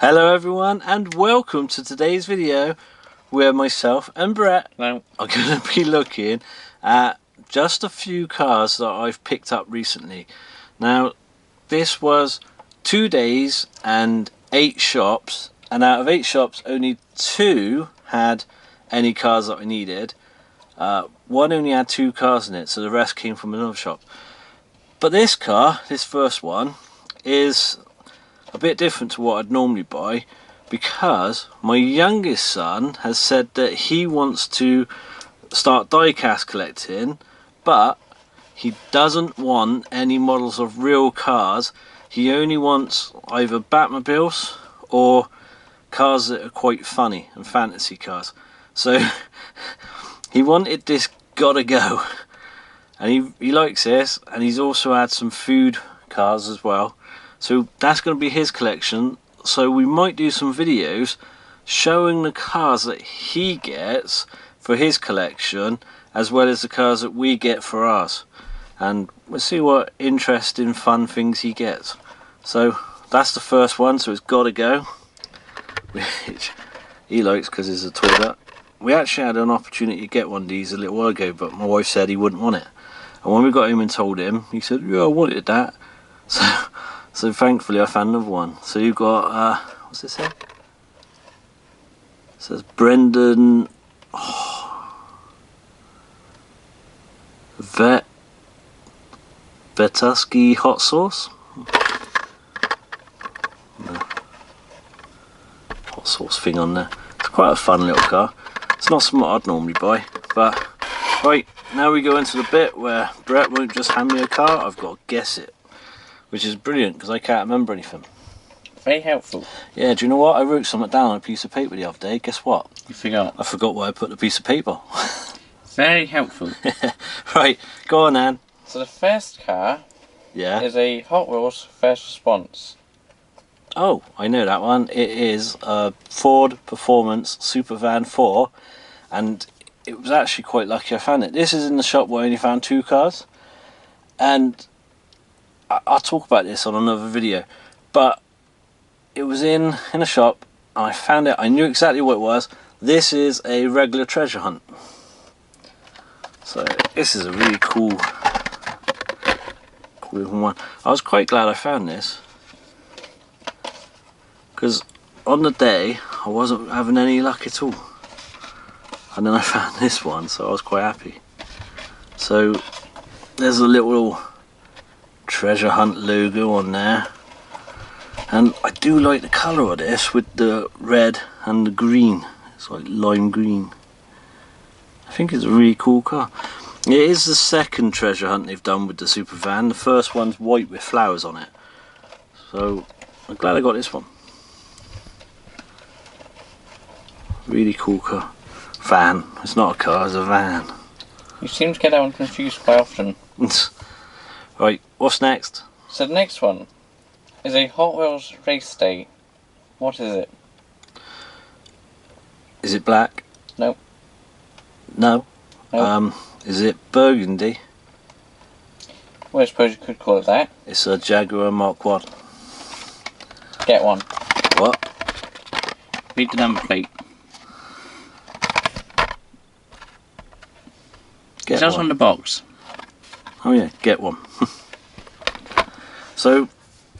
Hello everyone and welcome to today's video where myself and Brett are going to be looking at just a few cars that I've picked up recently. Now this was 2 days and 8 shops, and out of 8 shops only 2 had any cars that I needed. One only had 2 cars in it, so the rest came from another shop. But this car, this first one, is a bit different to what I'd normally buy, because my youngest son has said that he wants to start diecast collecting, but he doesn't want any models of real cars. He only wants either Batmobiles or cars that are quite funny and fantasy cars. So he wanted this Gotta Go, and he likes this, and he's also had some food cars as well. So that's going to be his collection. So we might do some videos showing the cars that he gets for his collection, as well as the cars that we get for ours. And we'll see what interesting, fun things he gets. So that's the first one, so it's Gotta Go, which he likes because it's a toy duck. We actually had an opportunity to get one of these a little while ago, but my wife said he wouldn't want it. And when we got home and told him, he said, yeah, I wanted that. So thankfully I found another one. So you've got, what's this say? It says Brendan Vetusky hot sauce. Hot sauce thing on there. It's quite a fun little car. It's not something I'd normally buy, but right, now we go into the bit where Brett won't just hand me a car, I've got to guess it. Which is brilliant because I can't remember anything. Very helpful. Yeah, do you know what? I wrote something down on a piece of paper the other day. Guess what? You forgot. I forgot where I put the piece of paper. Very helpful. Right, go on then. So the first car is a Hot Wheels First Response. Oh, I know that one. It is a Ford Performance Supervan 4, and it was actually quite lucky I found it. This is in the shop where I only found 2 cars, and I'll talk about this on another video, but it was in a shop and I found it. I knew exactly what it was. This is a regular treasure hunt. So this is a really cool one. I was quite glad I found this, because on the day I wasn't having any luck at all, and then I found this one, so I was quite happy. So there's a little treasure hunt logo on there, and I do like the colour of this with the red and the green. It's like lime green. I think it's a really cool car. It is the second treasure hunt they've done with the Supervan. The first one's white with flowers on it, so I'm glad I got this one. Really cool car. Van. It's not a car, it's a van. You seem to get that one confused quite often. Right, what's next? So the next one is a Hot Wheels Race Day. What is it? Is it black? No. No? Nope. Is it burgundy? Well, I suppose you could call it that. It's a Jaguar Mark 1. Get one. What? Read the number plate. Get Just one. on the box. Oh yeah, get one. So,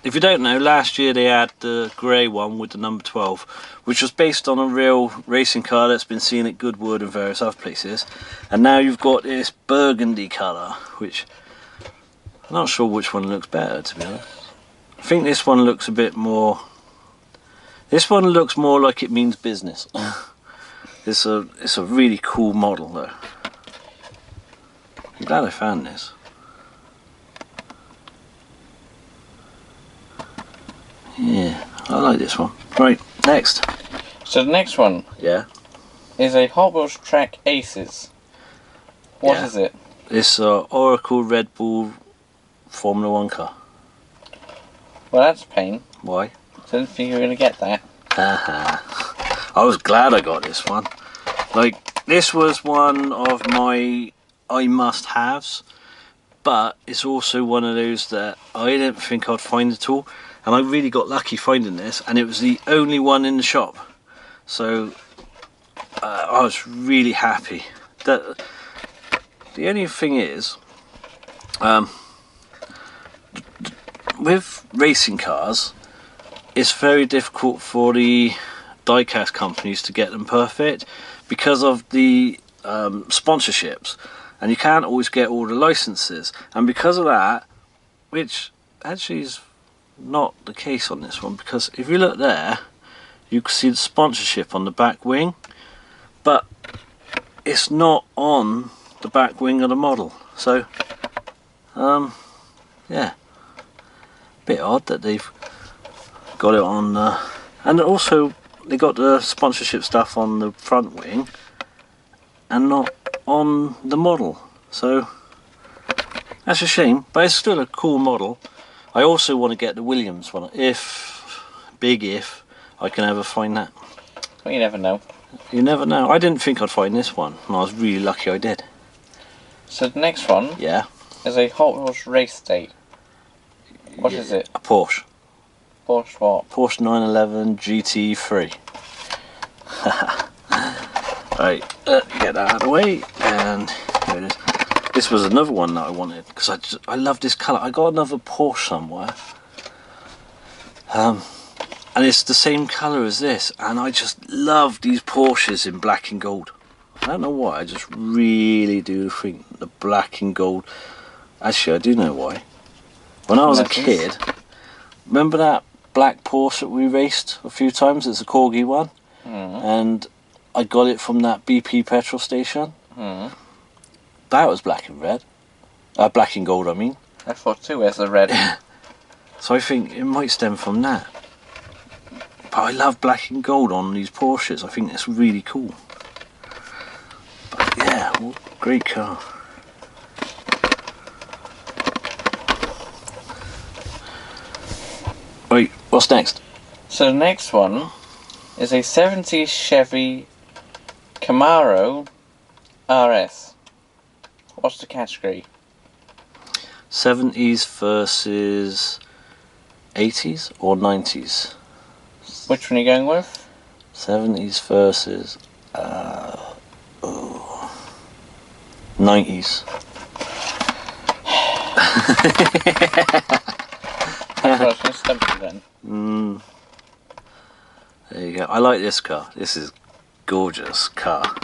if you don't know, last year they had the grey one with the number 12, which was based on a real racing car that's been seen at Goodwood and various other places. And now you've got this burgundy colour, which I'm not sure which one looks better, to be honest. I think this one looks a bit more... This one looks more like it means business. It's a really cool model though. I'm glad I found this. Yeah, I like this one. Right, next. So the next one is a Hot Wheels Track Aces. What is it? It's a Oracle Red Bull Formula 1 car. Well, that's a pain. Why? I didn't think you were going to get that. I was glad I got this one. Like, this was one of my I must-haves, but it's also one of those that I didn't think I'd find at all. and I really got lucky finding this, and it was the only one in the shop, so I was really happy. The only thing is, with racing cars, it's very difficult for the diecast companies to get them perfect because of the sponsorships, and you can't always get all the licenses, and because of that, which actually is not the case on this one, because if you look there you can see the sponsorship on the back wing, but it's not on the back wing of the model. So yeah, bit odd that they've got it on and also they got the sponsorship stuff on the front wing and not on the model, so that's a shame, but it's still a cool model. I also want to get the Williams one, if I can ever find that. Well, you never know. You never know. I didn't think I'd find this one, and I was really lucky I did. So the next one, yeah, is a Hot Wheels race day. What is it? A Porsche. Porsche what? Porsche 911 GT3. Right, get that out of the way, and here it is. This was another one that I wanted because I love this colour. I got another Porsche somewhere, and it's the same colour as this, and I just love these Porsches in black and gold. I don't know why, I just really do think the black and gold. Actually, I do know why. When I was a kid, remember that black Porsche that we raced a few times? It's a Corgi one, and I got it from that BP petrol station. That was black and red. Black and gold, I mean. I thought too, where's the red? So I think it might stem from that. But I love black and gold on these Porsches. I think that's really cool. But yeah, well, great car. Right, what's next? So the next one is a 70s Chevy Camaro RS. What's the category? 70s versus 80s or 90s? Which one are you going with? 70s versus 90s. I was going to stump you then. There you go. I like this car. This is a gorgeous car.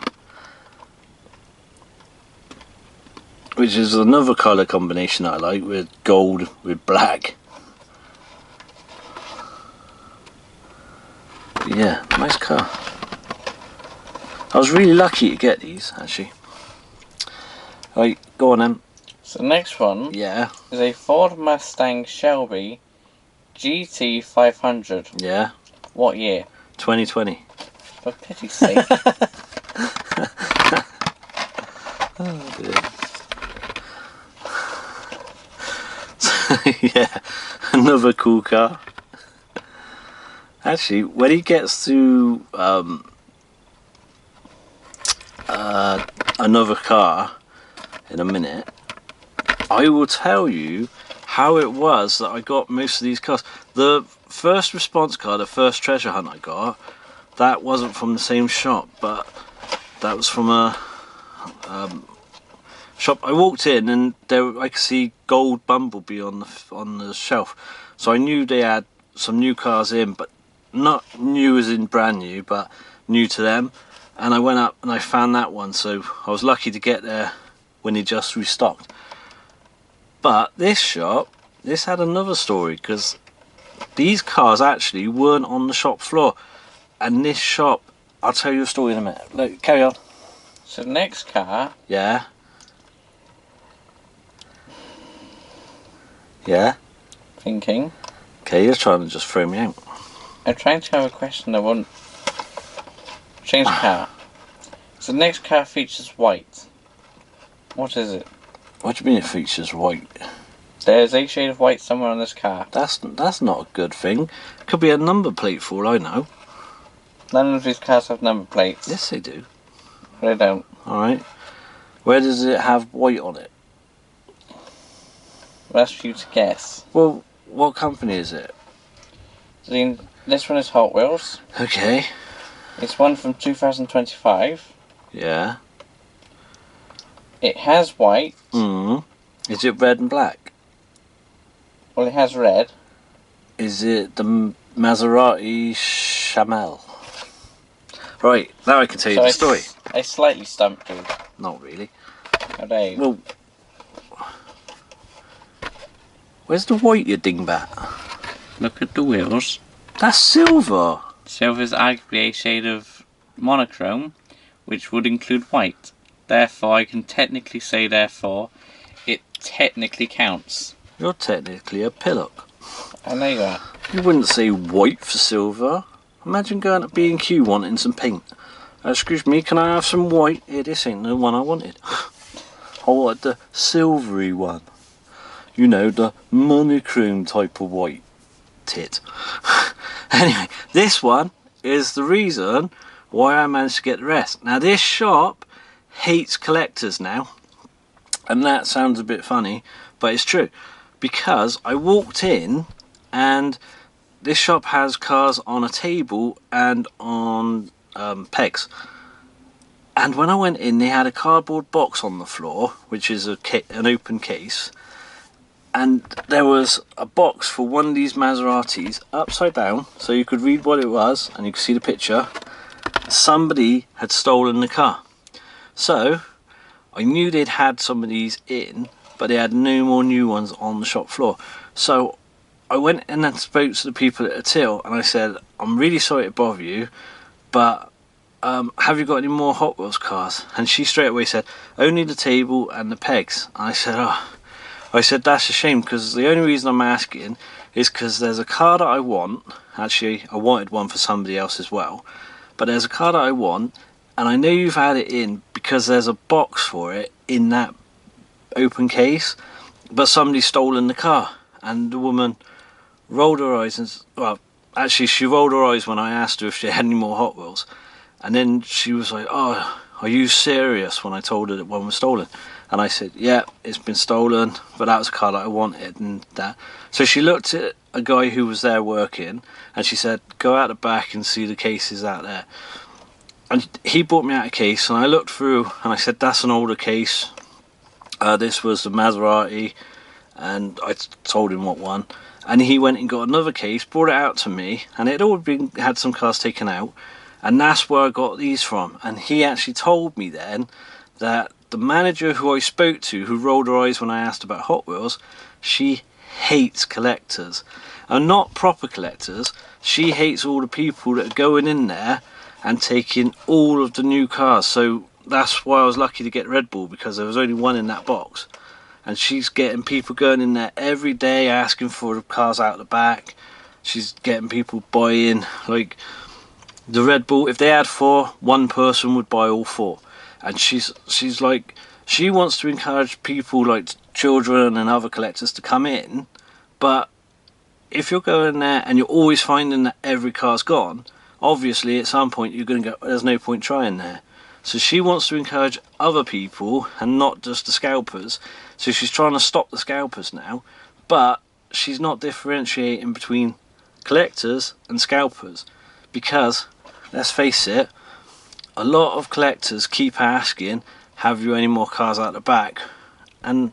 Which is another colour combination that I like, with gold with black. Yeah, nice car. I was really lucky to get these, actually. Right, go on then. So the next one is a Ford Mustang Shelby GT500. Yeah. What year? 2020. For pity's sake. Oh dear. Yeah, another cool car. Actually, when he gets to another car in a minute, I will tell you how it was that I got most of these cars. The first response car, the first treasure hunt I got, that wasn't from the same shop, but that was from a shop. I walked in and there I could see gold Bumblebee on the shelf, so I knew they had some new cars in, but not new as in brand new, but new to them. And I went up and I found that one, so I was lucky to get there when he just restocked. But this shop, this had another story, because these cars actually weren't on the shop floor, and this shop, I'll tell you a story in a minute. Look, carry on. So the next car, Yeah. thinking. Okay, you're trying to just throw me out. I'm trying to have a question that won't change car. So the next car features white. What is it? What do you mean it features white? There's a shade of white somewhere on this car. That's not a good thing. Could be a number plate for all I know. None of these cars have number plates. Yes, they do. They don't. Alright. Where does it have white on it? That's for you to guess. Well, what company is it? This one is Hot Wheels. Okay. It's one from 2025. Yeah. It has white. Is it red and black? Well, it has red. Is it the Maserati Chamel? Right, now I can tell you the story. I slightly stumped you. Not really. Oh, there you Well, where's the white, you dingbat? Look at the wheels. That's silver. Silver is arguably a shade of monochrome, which would include white. Therefore, I can technically say, it technically counts. You're technically a pillock. I know you are. You wouldn't say white for silver. Imagine going to B&Q wanting some paint. Excuse me, can I have some white? Here, this ain't the one I wanted. I wanted the silvery one. You know, the monochrome type of white. Tit. Anyway, this one is the reason why I managed to get the rest. Now, this shop hates collectors now. And that sounds a bit funny, but it's true. Because I walked in and this shop has cars on a table and on pegs. And when I went in, they had a cardboard box on the floor, which is an open case. And there was a box for one of these Maseratis upside down, so you could read what it was and you could see the picture. Somebody had stolen the car. So I knew they'd had some of these in, but they had no more new ones on the shop floor. So I went in and spoke to the people at the till and I said, I'm really sorry to bother you, but have you got any more Hot Wheels cars? And she straight away said, only the table and the pegs. And I said, that's a shame, because the only reason I'm asking is because there's a car that I want. Actually, I wanted one for somebody else as well, but there's a car that I want, and I know you've had it in because there's a box for it in that open case, but somebody's stolen the car. And the woman rolled her eyes and, well, actually she rolled her eyes when I asked her if she had any more Hot Wheels, and then she was like, oh, are you serious, when I told her that one was stolen. And I said, yeah, it's been stolen, but that was a car that I wanted and that. So she looked at a guy who was there working and she said, go out the back and see the cases out there. And he brought me out a case and I looked through and I said, that's an older case. This was the Maserati, and I told him what one. And he went and got another case, brought it out to me, and it all had some cars taken out. And that's where I got these from. And he actually told me then that the manager who I spoke to, who rolled her eyes when I asked about Hot Wheels, she hates collectors. And not proper collectors. She hates all the people that are going in there and taking all of the new cars. So that's why I was lucky to get Red Bull, because there was only one in that box. And she's getting people going in there every day asking for the cars out the back. She's getting people buying, like, the Red Bull. If they had 4, one person would buy all 4. And she's like, she wants to encourage people like children and other collectors to come in, but if you're going there and you're always finding that every car's gone, obviously at some point you're going to go, there's no point trying there. So she wants to encourage other people and not just the scalpers. So she's trying to stop the scalpers now, but she's not differentiating between collectors and scalpers, because let's face it, a lot of collectors keep asking, have you any more cars out the back? And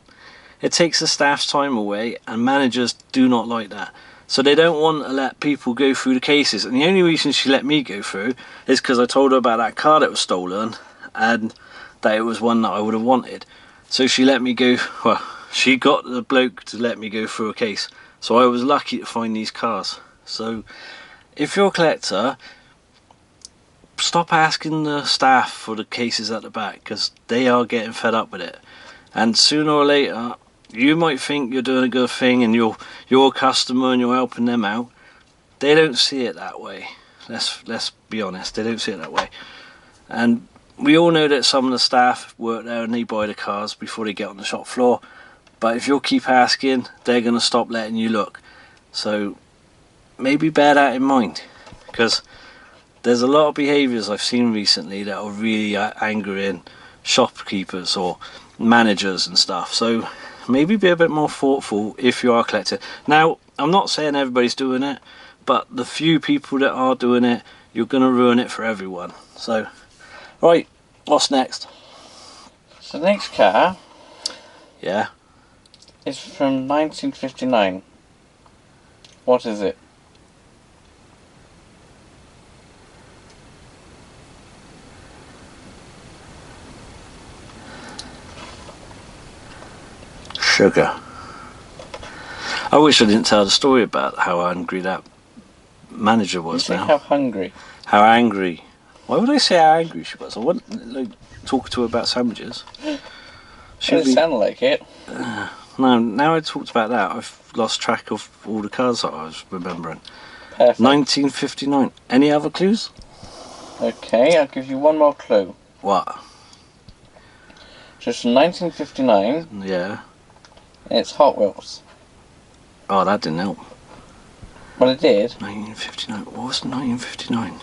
it takes the staff's time away, and managers do not like that. So they don't want to let people go through the cases. And the only reason she let me go through is because I told her about that car that was stolen and that it was one that I would have wanted. So she let me go, well, she got the bloke to let me go through a case. So I was lucky to find these cars. So if you're a collector, stop asking the staff for the cases at the back, because they are getting fed up with it. And sooner or later, you might think you're doing a good thing and you're a customer and you're helping them out. They don't see it that way. Let's be honest, they don't see it that way. And we all know that some of the staff work there and they buy the cars before they get on the shop floor. But if you'll keep asking, they're going to stop letting you look. So maybe bear that in mind, because there's a lot of behaviours I've seen recently that are really angering shopkeepers or managers and stuff. So maybe be a bit more thoughtful if you are a collector. Now, I'm not saying everybody's doing it, but the few people that are doing it, you're going to ruin it for everyone. So, right, what's next? So the next car Yeah. is from 1959. What is it? Sugar. I wish I didn't tell the story about how angry that manager You was say now. how hungry. How angry. Why would I say how angry she was? I wouldn't like talk to her about sandwiches. It sounded like it. No, now I talked about that, I've lost track of all the cars that I was remembering. Perfect. 1959. Any other clues? Okay, I'll give you one more clue. What? Just from 1959, Yeah. and it's Hot Wheels. Oh, that didn't help. Well, it did. 1959. What was 1959?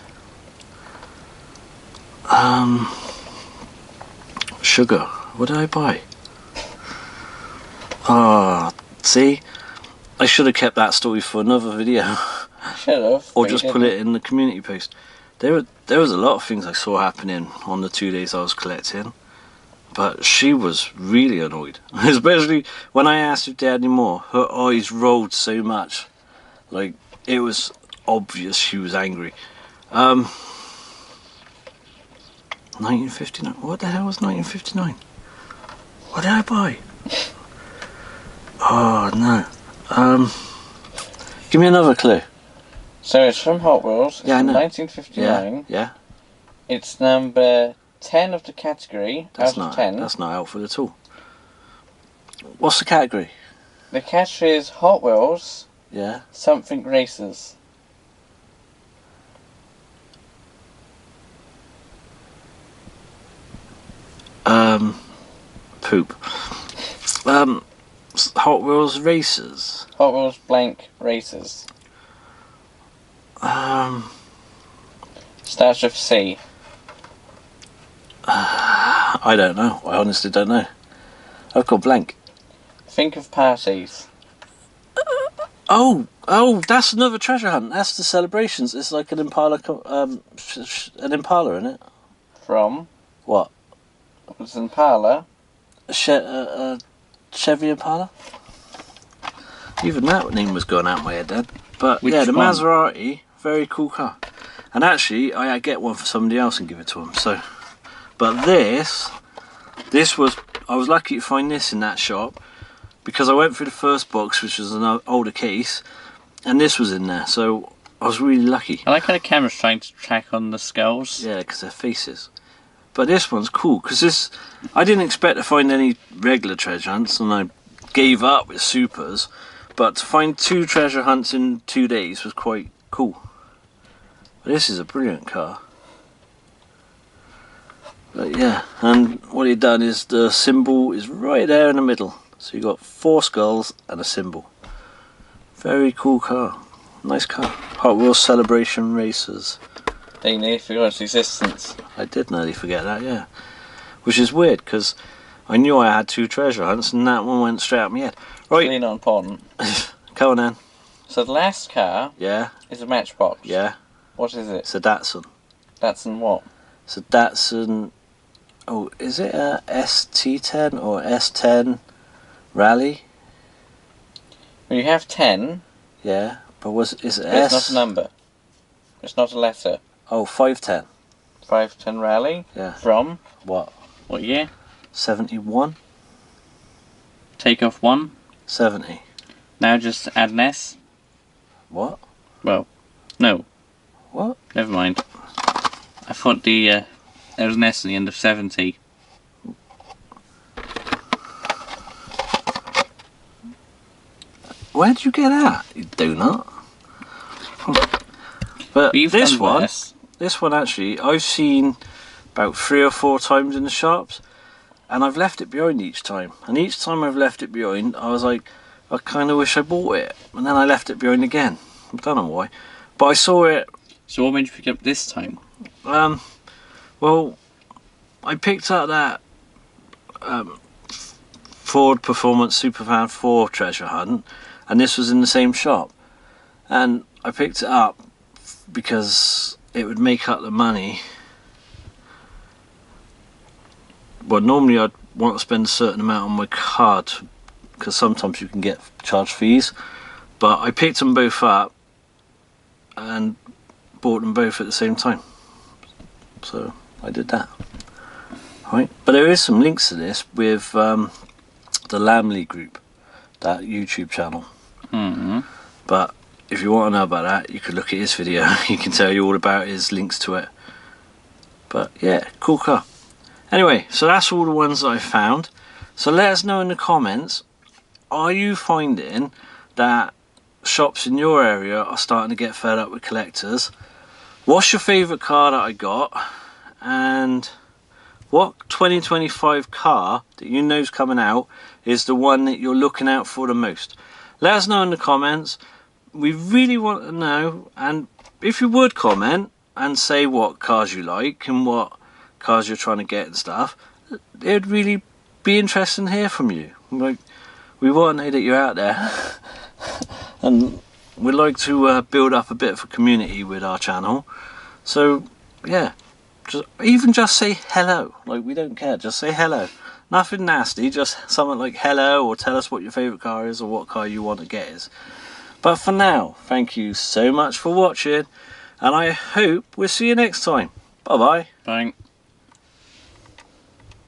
Sugar. What did I buy? Ah, see? I should have kept that story for another video. Should have. Or just put it in the community post. There was a lot of things I saw happening on the 2 days I was collecting. But she was really annoyed. Especially when I asked if they had any more. Her eyes rolled so much. Like, it was obvious she was angry. 1959. What the hell was 1959? What did I buy? Oh, no. Give me another clue. So it's from Hot Wheels. It's Yeah, I from know. 1959. Yeah. It's number 10 of the category out of 10. That's not helpful at all. What's the category? The category is Hot Wheels, Yeah. something races. Poop. Hot Wheels Racers. Hot Wheels blank races. Starts with C. I don't know. I honestly don't know. I've got blank. Think of parties. Oh, that's another treasure hunt. That's the celebrations. It's like an Impala, an Impala, isn't it? From? What? It was Impala. A Chevy Impala? Even that name was going out my head then. But Which yeah, the one? Maserati, very cool car. And actually, I get one for somebody else and give it to them. So, but this was, I was lucky to find this in that shop because I went through the first box, which was an older case, and this was in there. So I was really lucky. I like how the camera's trying to track on the skulls. Yeah, because they're faces. But this one's cool because this, I didn't expect to find any regular treasure hunts, and I gave up with supers. But to find 2 treasure hunts in 2 days was quite cool. But this is a brilliant car. But yeah, and what he done is the symbol is right there in the middle. So you got 4 skulls and a symbol. Very cool car. Nice car. Hot Wheels Celebration Racers. They nearly forgot its existence. I did nearly forget that, yeah. Which is weird because I knew I had 2 treasure hunts and that one went straight out my head. Right. Really not important. Come on then. So the last car Yeah. is a matchbox. Yeah. What is it? It's a Datsun. Datsun what? It's a Datsun. Oh, is it a ST10 or S10 Rally? Well, you have 10, Yeah. But is it but S? it's not a number. It's not a letter. Oh, 510. 510 Rally. Yeah. From? What? What year? 71? Take off 1. 70. Now just add an S. What? Well, no. What? Never mind. I thought there was an S at the end of 70. Where'd you get that? You do not. But You've this done one, worse. this one actually, I've seen about 3 or 4 times in the shops, and I've left it behind each time. And each time I've left it behind, I was like, I kind of wish I bought it. And then I left it behind again. I don't know why, but I saw it. So what made you pick up this time? Well, I picked up that Ford Performance Superfan 4 treasure hunt, and this was in the same shop. And I picked it up because it would make up the money. Well, normally I'd want to spend a certain amount on my card because sometimes you can get charged fees, but I picked them both up and bought them both at the same time, so I did that. Right, but there is some links to this with the Lamley group, that YouTube channel. But if you want to know about that, you could look at his video. He can tell you all about his links to it. But yeah, cool car. Anyway, so that's all the ones that I found. So let us know in the comments, are you finding that shops in your area are starting to get fed up with collectors? What's your favourite car that I got? And what 2025 car that you know is coming out is the one that you're looking out for the most? Let us know in the comments. We really want to know, and if you would comment and say what cars you like and what cars you're trying to get and stuff, it'd really be interesting to hear from you. Like, we want to know that you're out there. And we'd like to build up a bit of a community with our channel. So yeah, just say hello. Like, we don't care, just say hello. Nothing nasty, just something like hello, or tell us what your favourite car is or what car you want to get is. But for now, thank you so much for watching, and I hope we'll see you next time. Bye bye. Bye.